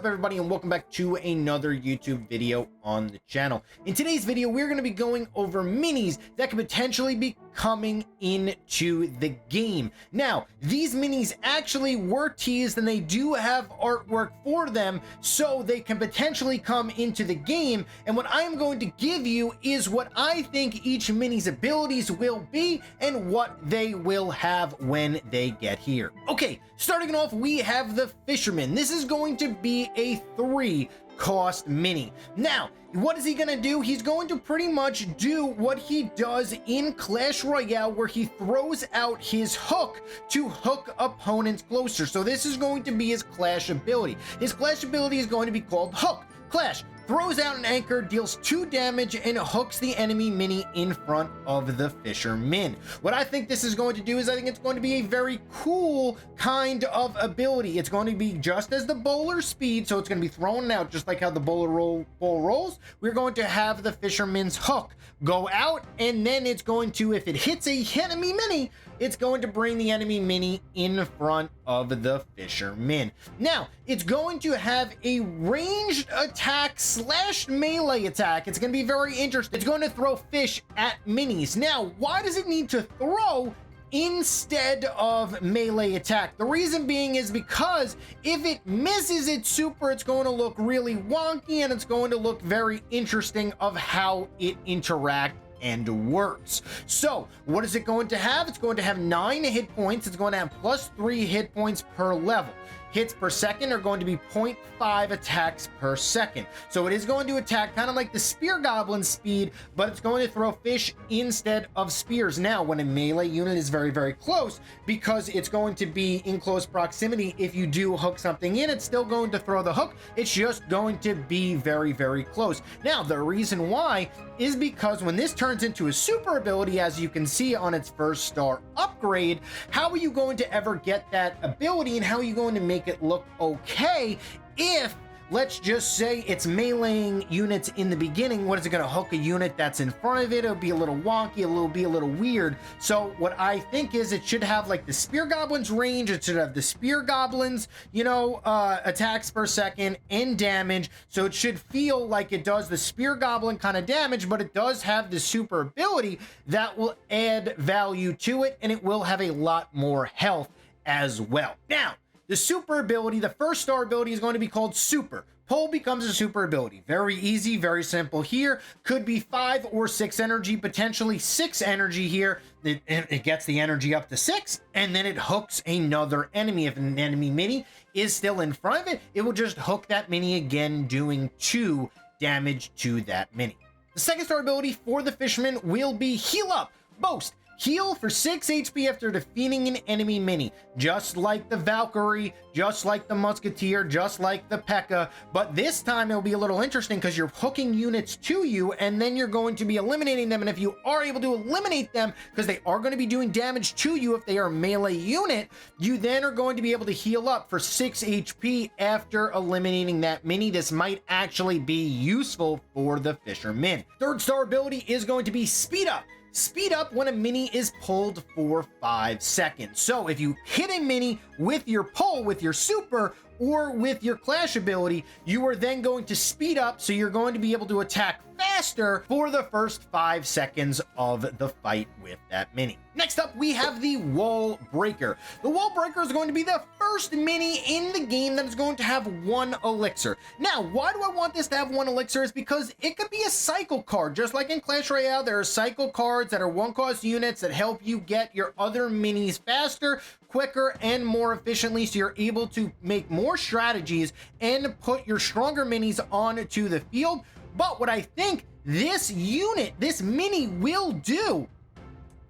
up, everybody, and welcome back to another YouTube video on the channel. In today's video, we're going to be going over minis that could potentially be coming into the game. Now, these minis actually were teased and they do have artwork for them, so they can potentially come into the game. And what I'm going to give you is what I think each mini's abilities will be and what they will have when they get here. Okay, starting off, we have the Fisherman. This is going to be a 3-cost mini. Now, what is he going to do? He's going to pretty much do what he does in Clash Royale, where he throws out his hook to hook opponents closer. So this is going to be his Clash ability. His Clash ability is going to be called Hook. Clash throws out an anchor, deals 2 damage, and hooks the enemy mini in front of the Fisherman. What I think this is going to do is I think it's going to be a very cool kind of ability. It's going to be just as the bowler speed, so it's going to be thrown out just like how the bowler bowl rolls. We're going to have the Fisherman's hook go out, and then it's going to, if it hits a enemy mini, it's going to bring the enemy mini in front of the Fisherman. Now, it's going to have a ranged attack / melee attack. It's going to be very interesting. It's going to throw fish at minis. Now, why does it need to throw instead of melee attack? The reason being is because if it misses its super, it's going to look really wonky and it's going to look very interesting of how it interacts and works. So what is it going to have? It's going to have 9 hit points. It's going to have +3 hit points per level. Hits per second are going to be 0.5 attacks per second. So it is going to attack kind of like the spear goblin speed, but it's going to throw fish instead of spears. Now, when a melee unit is very, very close, because it's going to be in close proximity, if you do hook something in, it's still going to throw the hook. It's just going to be very, very close. Now, the reason why is because when this turns into a super ability, as you can see on its first star upgrade, how are you going to ever get that ability, and how are you going to make it look okay if, let's just say, it's meleeing units in the beginning? What is it going to hook a unit that's in front of it? It'll be a little wonky, it'll be a little weird. So what I think is it should have like the spear goblins range. It should have the spear goblins, you know, attacks per second and damage. So it should feel like it does the spear goblin kind of damage, but it does have the super ability that will add value to it, and it will have a lot more health as well. Now, the super ability, the first star ability, is going to be called Super. Pole becomes a super ability. Very easy, very simple here. Could be 5 or 6 energy, potentially 6 energy here. It gets the energy up to 6, and then it hooks another enemy. If an enemy mini is still in front of it, it will just hook that mini again, doing 2 damage to that mini. The second star ability for the Fisherman will be Heal Up. Boast. Heal for 6 HP after defeating an enemy mini, just like the Valkyrie, just like the Musketeer, just like the P.E.K.K.A. But this time it'll be a little interesting because you're hooking units to you, and then you're going to be eliminating them. And if you are able to eliminate them, because they are going to be doing damage to you if they are a melee unit, you then are going to be able to heal up for 6 HP after eliminating that mini. This might actually be useful for the Fisherman. Third star ability is going to be Speed Up. Speed up when a mini is pulled for 5 seconds. So if you hit a mini with your pull, with your super, or with your Clash ability, you are then going to speed up, so you're going to be able to attack faster for the first 5 seconds of the fight with that mini. Next up, we have the Wall Breaker. The Wall Breaker is going to be the first mini in the game that is going to have 1 elixir. Now, why do I want this to have 1 elixir? Is because it could be a cycle card. Just like in Clash Royale, there are cycle cards that are 1-cost units that help you get your other minis faster, quicker, and more efficiently, so you're able to make more strategies and put your stronger minis onto the field. But what I think this unit, this mini, will do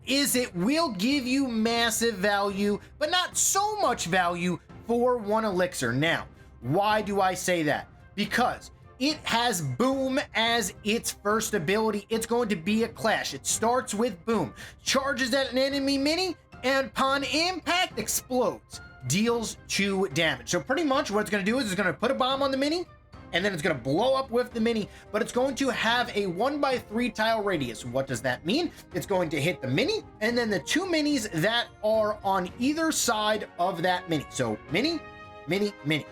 is it will give you massive value, but not so much value for 1 elixir. Now, why do I say that? Because it has Boom as its first ability. It's going to be a Clash. It starts with Boom, charges at an enemy mini, and upon impact explodes, deals 2 damage. So pretty much what it's going to do is it's going to put a bomb on the mini, and then it's going to blow up with the mini, but it's going to have a 1x3 tile radius. What does that mean? It's going to hit the mini, and then the 2 minis that are on either side of that mini. So mini, mini, mini,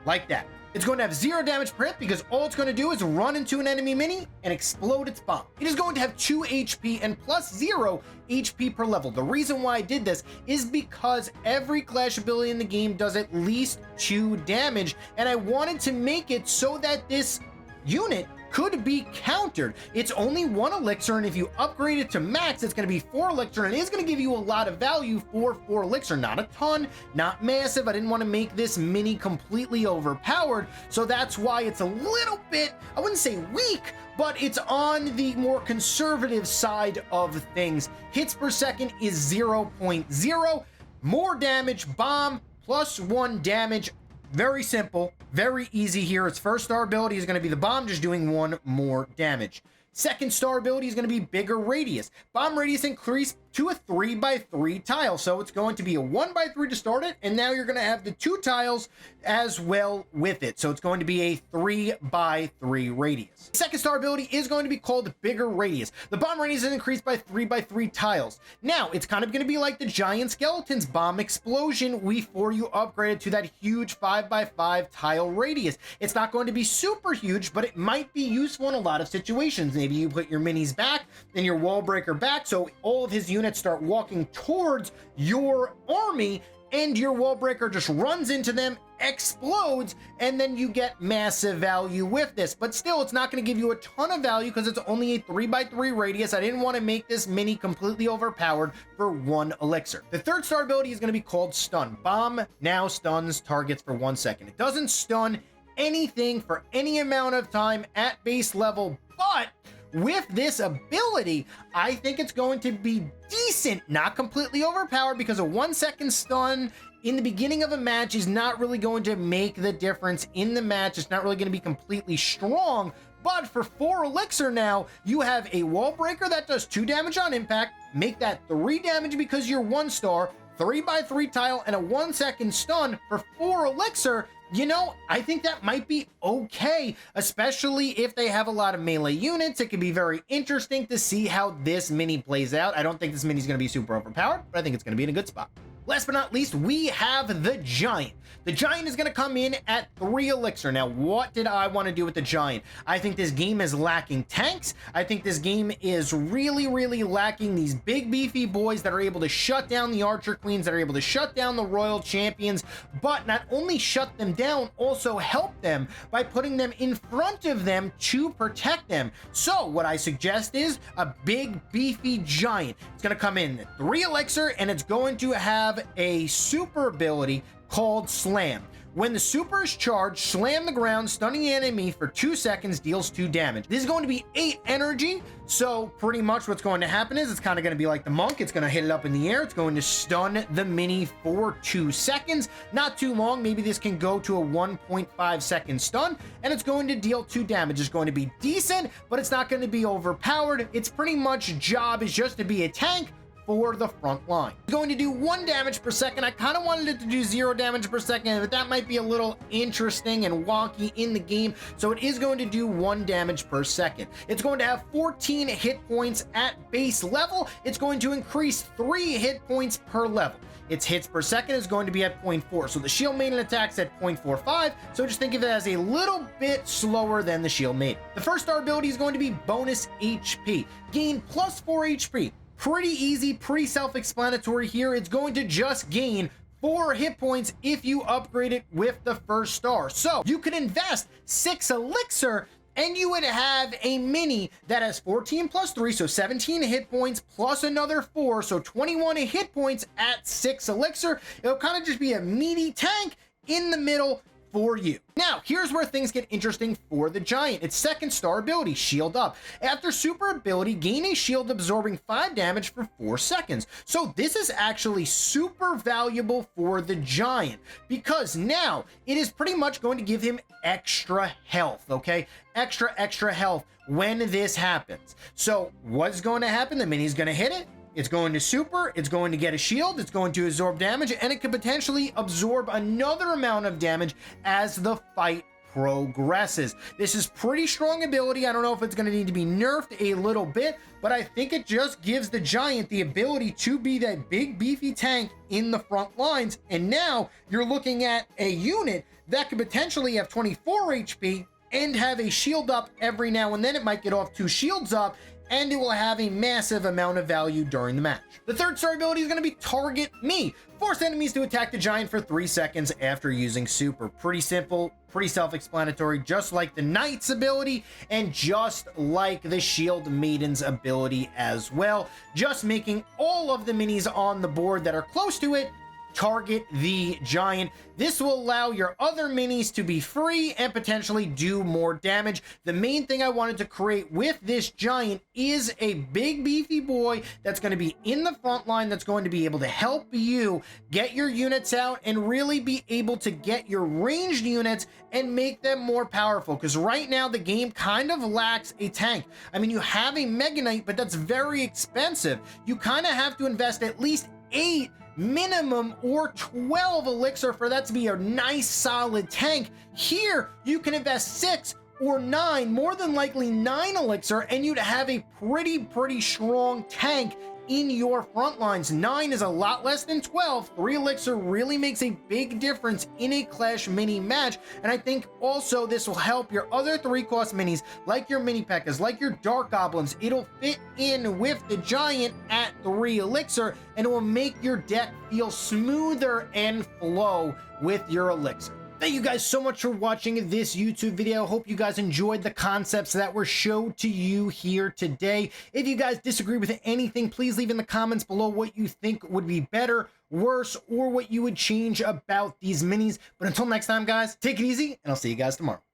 like that. It's going to have 0 damage per hit because all it's going to do is run into an enemy mini and explode its bomb. It is going to have 2 HP and plus 0 HP per level. The reason why I did this is because every Clash ability in the game does at least 2 damage, and I wanted to make it so that this unit could be countered. It's only 1 elixir, and if you upgrade it to max, it's going to be 4 elixir, and it is going to give you a lot of value for 4 elixir. Not a ton, not massive. I didn't want to make this mini completely overpowered, so that's why it's a little bit, I wouldn't say weak, but it's on the more conservative side of things. Hits per second is 0.0. More damage, bomb, plus 1 damage. Very simple, very easy here. Its first star ability is going to be the bomb, just doing 1 more damage. Second star ability is going to be bigger radius. Bomb radius increased to a 3x3 tile. So it's going to be a 1x3 to start it, and now you're going to have the 2 tiles as well with it. So it's going to be a 3x3 radius. Second star ability is going to be called bigger radius. The bomb radius is increased by 3x3 tiles. Now it's kind of going to be like the giant skeleton's bomb explosion before you upgrade it to that huge 5x5 tile radius. It's not going to be super huge, but it might be useful in a lot of situations. Maybe you put your minis back and your wall breaker back, so all of his units start walking towards your army, and your wall breaker just runs into them, explodes, and then you get massive value with this. But still, it's not going to give you a ton of value because it's only a 3x3 radius. I didn't want to make this mini completely overpowered for 1 elixir. The third star ability is going to be called stun. Bomb now stuns targets for 1 second. It doesn't stun anything for any amount of time at base level, but with this ability, I think it's going to be decent, not completely overpowered, because a 1 second stun in the beginning of a match is not really going to make the difference in the match. It's not really going to be completely strong, but for 4 elixir now, you have a wall breaker that does 2 damage on impact, make that 3 damage because you're 1 star, 3x3 tile, and a 1 second stun for 4 elixir. You know, I think that might be okay, especially if they have a lot of melee units. It could be very interesting to see how this mini plays out. I don't think this mini is going to be super overpowered, but I think it's going to be in a good spot. Last but not least, we have the Giant. The Giant is going to come in at 3 elixir. Now, what did I want to do with the Giant? I think this game is lacking tanks. I think this game is really, really lacking these big, beefy boys that are able to shut down the Archer Queens, that are able to shut down the Royal Champions, but not only shut them down, also help them by putting them in front of them to protect them. So, what I suggest is a big, beefy Giant. It's going to come in at 3 elixir, and it's going to have a super ability called Slam. When the super is charged, slam the ground, stunning the enemy for 2 seconds, deals 2 damage. This is going to be 8 energy, so pretty much what's going to happen is it's kind of going to be like the monk. It's going to hit it up in the air. It's going to stun the mini for 2 seconds. Not too long. Maybe this can go to a 1.5 second stun, and it's going to deal 2 damage. It's going to be decent, but it's not going to be overpowered. Its pretty much job is just to be a tank for the front line. It's going to do 1 damage per second. I kind of wanted it to do 0 damage per second, but that might be a little interesting and wonky in the game. So it is going to do 1 damage per second. It's going to have 14 hit points at base level. It's going to increase 3 hit points per level. Its hits per second is going to be at 0.4. So the shield maiden attacks at 0.45. So just think of it as a little bit slower than the shield maiden. The first star ability is going to be bonus HP. Gain plus 4 HP. Pretty easy, pretty self-explanatory here. It's going to just gain 4 hit points if you upgrade it with the first star. So you could invest 6 elixir and you would have a mini that has 14 plus 3, so 17 hit points plus another 4, so 21 hit points at 6 elixir. It'll kind of just be a meaty tank in the middle for you. Now, here's where things get interesting for the Giant. Its second star ability, Shield Up. After super ability, gain a shield absorbing 5 damage for 4 seconds. So this is actually super valuable for the Giant because now it is pretty much going to give him extra health, okay? Extra health when this happens. So what's going to happen? The mini's going to hit it. It's going to super, it's going to get a shield, it's going to absorb damage, and it could potentially absorb another amount of damage as the fight progresses. This is pretty strong ability. I don't know if it's going to need to be nerfed a little bit, but I think it just gives the Giant the ability to be that big beefy tank in the front lines. And now you're looking at a unit that could potentially have 24 HP and have a shield up every now and then. It might get off 2 shields up, and it will have a massive amount of value during the match. The third star ability is going to be Target Me. Force enemies to attack the giant for 3 seconds after using super. Pretty simple, pretty self-explanatory, just like the Knight's ability and just like the Shield Maiden's ability as well. Just making all of the minis on the board that are close to it target the giant. This will allow your other minis to be free and potentially do more damage. The main thing I wanted to create with this giant is a big beefy boy that's going to be in the front line, that's going to be able to help you get your units out and really be able to get your ranged units and make them more powerful, because right now the game kind of lacks a tank. I mean, you have a Mega Knight, but that's very expensive. You kind of have to invest at least 8 minimum or 12 elixir for that to be a nice solid tank. Here you can invest 6 or 9, more than likely 9 elixir, and you'd have a pretty strong tank in your front lines. 9 is a lot less than 12. 3 elixir really makes a big difference in a Clash mini match, and I think also this will help your other 3-cost minis, like your mini P.E.K.K.A.s, like your Dark Goblins. It'll fit in with the giant at 3 elixir, and it will make your deck feel smoother and flow with your elixir. Thank you guys so much for watching this YouTube video. Hope you guys enjoyed the concepts that were showed to you here today. If you guys disagree with anything, please leave in the comments below what you think would be better, worse, or what you would change about these minis. But until next time, guys, take it easy, and I'll see you guys tomorrow.